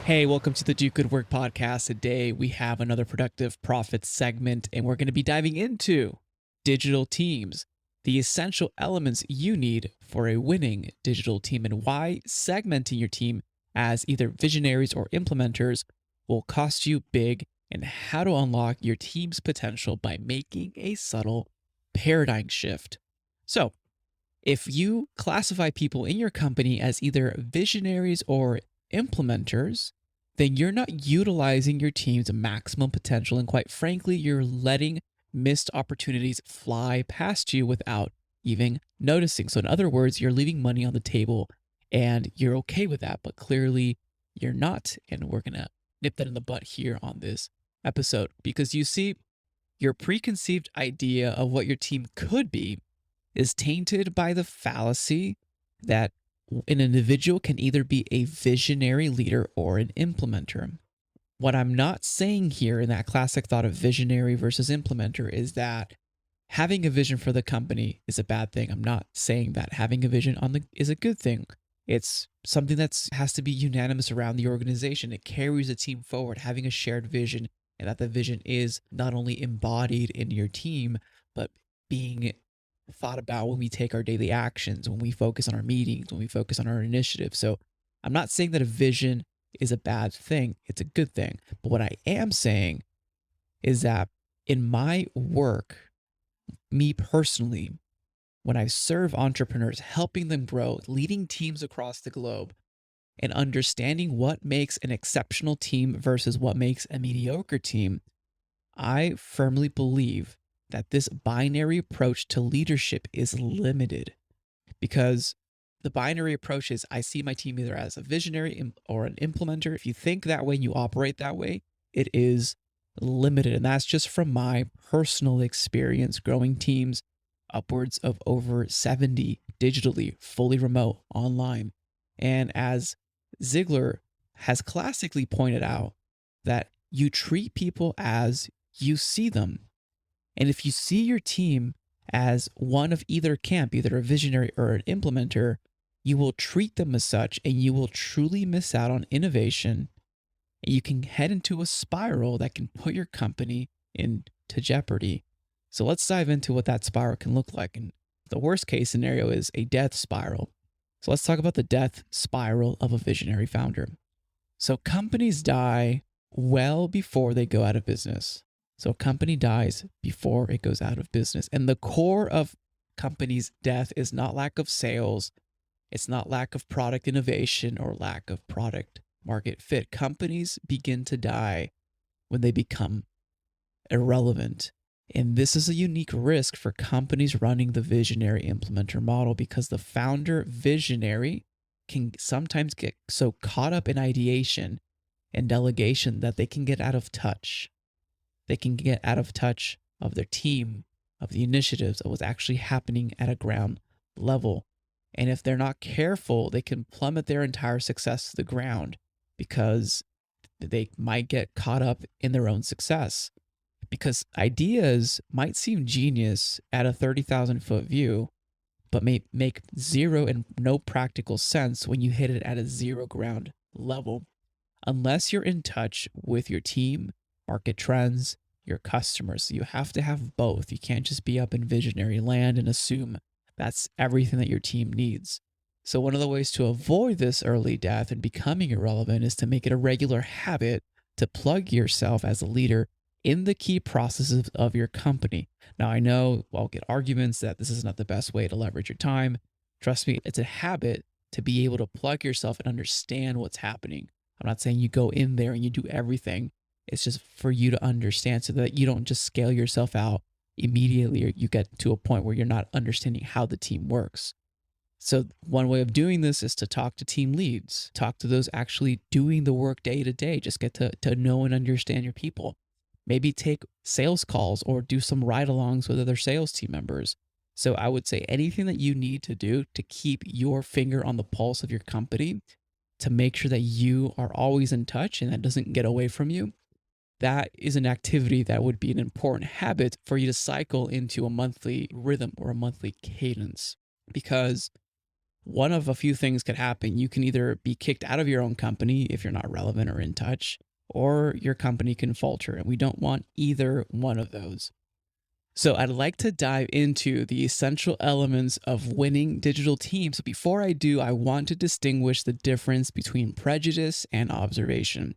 Hey, welcome to the Do Good Work podcast. Today we have another productive profits segment, and we're going to be diving into digital teams, the essential elements you need for a winning digital team, and why segmenting your team as either visionaries or implementers will cost you big, and how to unlock your team's potential by making a subtle paradigm shift. So, if you classify people in your company as either visionaries or implementers, then you're not utilizing your team's maximum potential. And quite frankly, you're letting missed opportunities fly past you without even noticing. So, in other words, you're leaving money on the table and you're okay with that, but clearly you're not. And we're going to nip that in the butt here on this episode because you see, your preconceived idea of what your team could be is tainted by the fallacy that an individual can either be a visionary leader or an implementer. What I'm not saying here in that classic thought of visionary versus implementer is that having a vision for the company is a bad thing. I'm not saying that having a vision is a good thing. It's something that has to be unanimous around the organization. It carries the team forward, having a shared vision, and that the vision is not only embodied in your team, but being thought about when we take our daily actions, when we focus on our meetings, when we focus on our initiatives. So I'm not saying that a vision is a bad thing, it's a good thing. But what I am saying is that in my work, me personally, when I serve entrepreneurs, helping them grow, leading teams across the globe, and understanding what makes an exceptional team versus what makes a mediocre team, I firmly believe that this binary approach to leadership is limited because the binary approach is I see my team either as a visionary or an implementer. If you think that way, you operate that way, it is limited. And that's just from my personal experience growing teams upwards of over 70 digitally, fully remote, online. And as Ziegler has classically pointed out, that you treat people as you see them. And if you see your team as one of either camp, either a visionary or an implementer, you will treat them as such and you will truly miss out on innovation. And you can head into a spiral that can put your company into jeopardy. So let's dive into what that spiral can look like. And the worst case scenario is a death spiral. So let's talk about the death spiral of a visionary founder. So companies die well before they go out of business. So a company dies before it goes out of business. And the core of companies' death is not lack of sales. It's not lack of product innovation or lack of product market fit. Companies begin to die when they become irrelevant. And this is a unique risk for companies running the visionary implementer model because the founder visionary can sometimes get so caught up in ideation and delegation that they can get out of touch. They can get out of touch of their team, of the initiatives, of what's actually happening at a ground level. And if they're not careful, they can plummet their entire success to the ground because they might get caught up in their own success. Because ideas might seem genius at a 30,000 foot view, but may make zero and no practical sense when you hit it at a zero ground level. Unless you're in touch with your team, market trends, your customers. You have to have both. You can't just be up in visionary land and assume that's everything that your team needs. So one of the ways to avoid this early death and becoming irrelevant is to make it a regular habit to plug yourself as a leader in the key processes of your company. Now, I know I'll get arguments that this is not the best way to leverage your time. Trust me, it's a habit to be able to plug yourself and understand what's happening. I'm not saying you go in there and you do everything. It's just for you to understand so that you don't just scale yourself out immediately or you get to a point where you're not understanding how the team works. So one way of doing this is to talk to team leads, talk to those actually doing the work day to day, just get to know and understand your people. Maybe take sales calls or do some ride-alongs with other sales team members. So I would say anything that you need to do to keep your finger on the pulse of your company, to make sure that you are always in touch and that doesn't get away from you, that is an activity that would be an important habit for you to cycle into a monthly rhythm or a monthly cadence. Because one of a few things could happen. You can either be kicked out of your own company if you're not relevant or in touch, or your company can falter. And we don't want either one of those. So I'd like to dive into the essential elements of winning digital teams. Before I do, I want to distinguish the difference between prejudice and observation.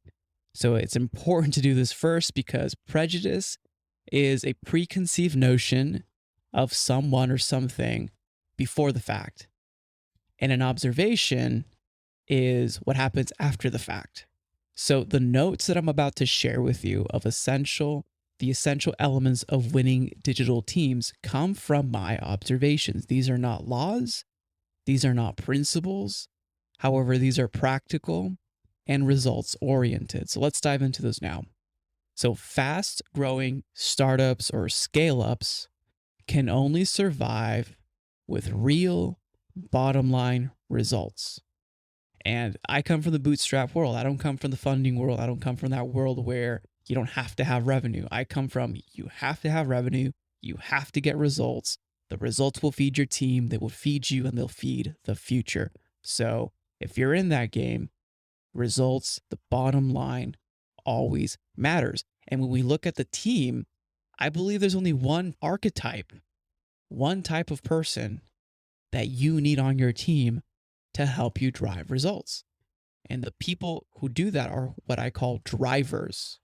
So it's important to do this first because prejudice is a preconceived notion of someone or something before the fact. And an observation is what happens after the fact. So the notes that I'm about to share with you of the essential elements of winning digital teams come from my observations. These are not laws. These are not principles. However, these are practical and results oriented. So let's dive into those now. So fast growing startups or scale ups can only survive with real bottom line results. And I come from the bootstrap world. I don't come from the funding world. I don't come from that world where you don't have to have revenue. I come from you have to have revenue. You have to get results. The results will feed your team. They will feed you and they'll feed the future. So if you're in that game, results, the bottom line always matters. And when we look at the team, I believe there's only one archetype, one type of person that you need on your team to help you drive results. And the people who do that are what I call drivers.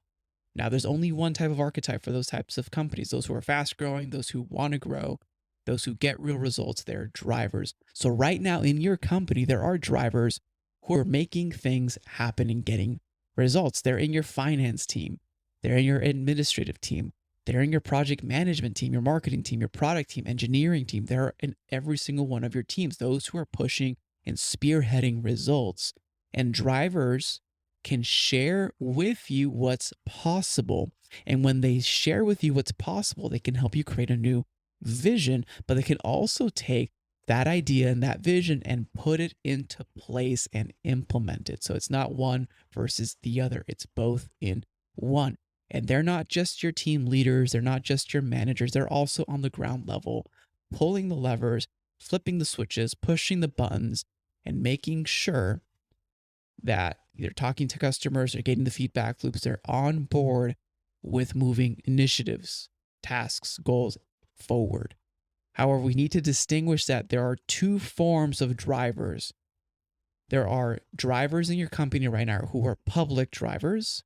Now, there's only one type of archetype for those types of companies, those who are fast growing, those who want to grow, those who get real results, they're drivers. So right now in your company, there are drivers who are making things happen and getting results. They're in your finance team. They're in your administrative team. They're in your project management team, your marketing team, your product team, engineering team. They're in every single one of your teams, those who are pushing and spearheading results. And drivers can share with you what's possible. And when they share with you what's possible, they can help you create a new vision, but they can also take that idea and that vision and put it into place and implement it. So it's not one versus the other. It's both in one. And they're not just your team leaders. They're not just your managers. They're also on the ground level, pulling the levers, flipping the switches, pushing the buttons, and making sure that they're talking to customers or getting the feedback loops. They're on board with moving initiatives, tasks, goals forward. However, we need to distinguish that there are two forms of drivers. There are drivers in your company right now who are public drivers,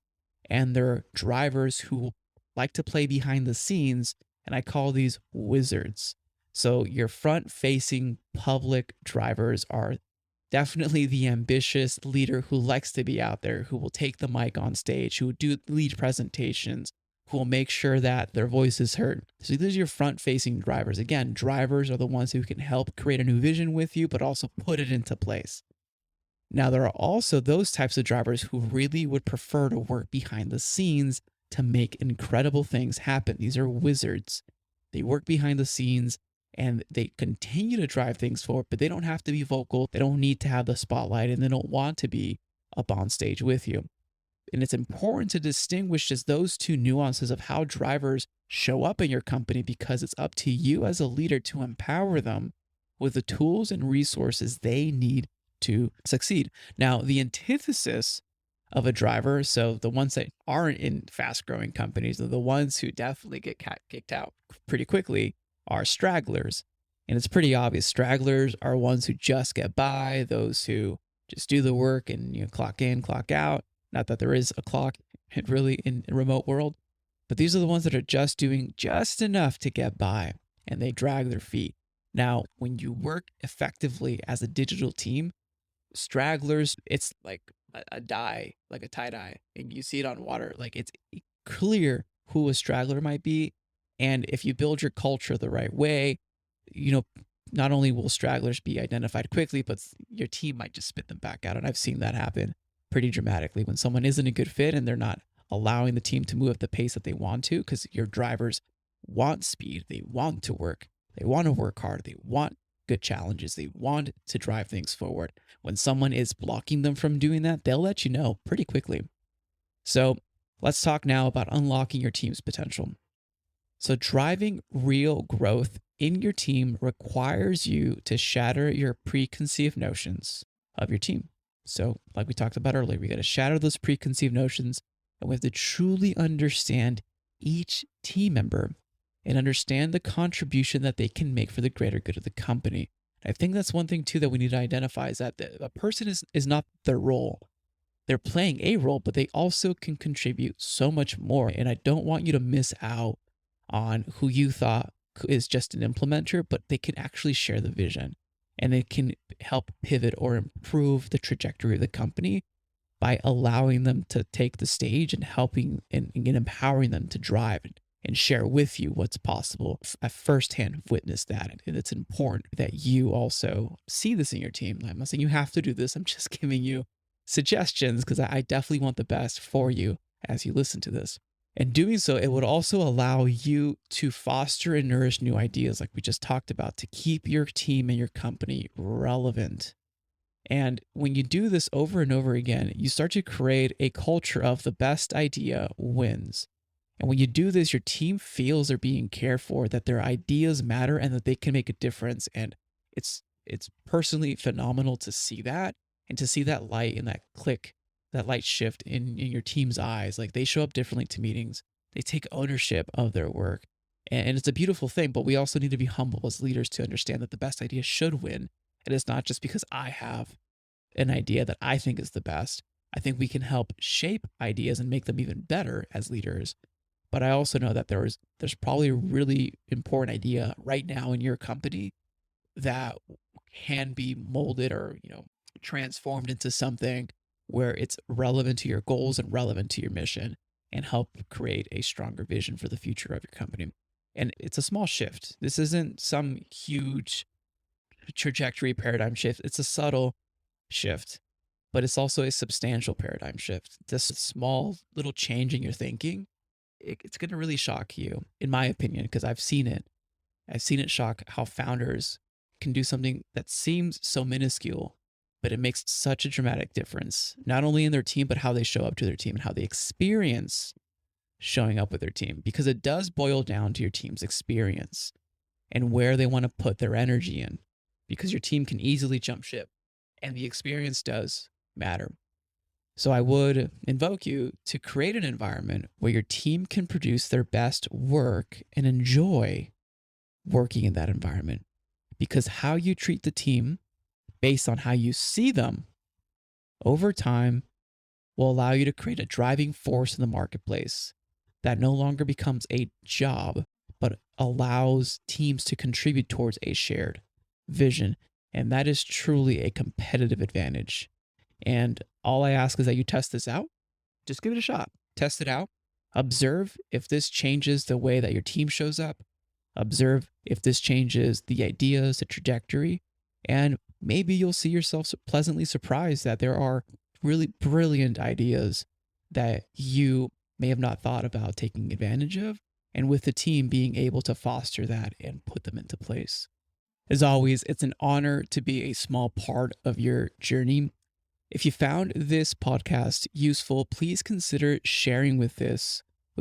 and there are drivers who like to play behind the scenes, and I call these wizards. So your front-facing public drivers are definitely the ambitious leader who likes to be out there, who will take the mic on stage, who will do lead presentations, who will make sure that their voice is heard. So these are your front-facing drivers. Again, drivers are the ones who can help create a new vision with you, but also put it into place. Now, there are also those types of drivers who really would prefer to work behind the scenes to make incredible things happen. These are wizards. They work behind the scenes and they continue to drive things forward, but they don't have to be vocal. They don't need to have the spotlight, and they don't want to be up on stage with you. And it's important to distinguish just those two nuances of how drivers show up in your company, because it's up to you as a leader to empower them with the tools and resources they need to succeed. Now, the antithesis of a driver, so the ones that aren't in fast growing companies, are the ones who definitely get kicked out pretty quickly, are stragglers. And it's pretty obvious. Stragglers are ones who just get by, those who just do the work and clock in, clock out. Not that there is a clock really in a remote world, but these are the ones that are just doing just enough to get by, and they drag their feet. Now, when you work effectively as a digital team, stragglers, it's like a dye, like a tie dye, and you see it on water. Like, it's clear who a straggler might be. And if you build your culture the right way, not only will stragglers be identified quickly, but your team might just spit them back out. And I've seen that happen pretty dramatically when someone isn't a good fit and they're not allowing the team to move at the pace that they want to, because your drivers want speed. They want to work. They want to work hard. They want good challenges. They want to drive things forward. When someone is blocking them from doing that, they'll let you know pretty quickly. So let's talk now about unlocking your team's potential. So driving real growth in your team requires you to shatter your preconceived notions of your team. So, like we talked about earlier, we got to shatter those preconceived notions, and we have to truly understand each team member and understand the contribution that they can make for the greater good of the company. I think that's one thing too that we need to identify, is that a person is not their role. They're playing a role, but they also can contribute so much more. And I don't want you to miss out on who you thought is just an implementer, but they can actually share the vision and they can help pivot or improve the trajectory of the company by allowing them to take the stage and helping and empowering them to drive and share with you what's possible. I firsthand witnessed that. And it's important that you also see this in your team. I'm not saying you have to do this. I'm just giving you suggestions because I definitely want the best for you as you listen to this. And doing so, it would also allow you to foster and nourish new ideas, like we just talked about, to keep your team and your company relevant. And when you do this over and over again, you start to create a culture of the best idea wins. And when you do this, your team feels they're being cared for, that their ideas matter and that they can make a difference. And it's personally phenomenal to see that, and to see that light and that click, that light shift in your team's eyes. Like, they show up differently to meetings. They take ownership of their work. And it's a beautiful thing, but we also need to be humble as leaders to understand that the best idea should win. And it's not just because I have an idea that I think is the best. I think we can help shape ideas and make them even better as leaders. But I also know that there's probably a really important idea right now in your company that can be molded or, transformed into something where it's relevant to your goals and relevant to your mission, and help create a stronger vision for the future of your company. And it's a small shift. This isn't some huge trajectory paradigm shift. It's a subtle shift, but it's also a substantial paradigm shift. This small little change in your thinking, it's going to really shock you, in my opinion, because I've seen it. I've seen it shock how founders can do something that seems so minuscule, but it makes such a dramatic difference, not only in their team, but how they show up to their team and how they experience showing up with their team, because it does boil down to your team's experience and where they want to put their energy in, because your team can easily jump ship and the experience does matter. So I would invoke you to create an environment where your team can produce their best work and enjoy working in that environment, because how you treat the team based on how you see them over time will allow you to create a driving force in the marketplace that no longer becomes a job, but allows teams to contribute towards a shared vision. And that is truly a competitive advantage. And all I ask is that you test this out. Just give it a shot. Test it out. Observe if this changes the way that your team shows up. Observe if this changes the ideas, the trajectory, and maybe you'll see yourself pleasantly surprised that there are really brilliant ideas that you may have not thought about taking advantage of, and with the team being able to foster that and put them into place. As always, it's an honor to be a small part of your journey. If you found this podcast useful, please consider sharing with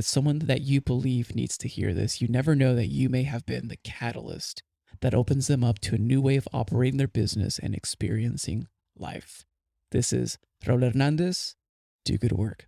someone that you believe needs to hear this. You never know that you may have been the catalyst that opens them up to a new way of operating their business and experiencing life. This is Raul Hernandez. Do good work.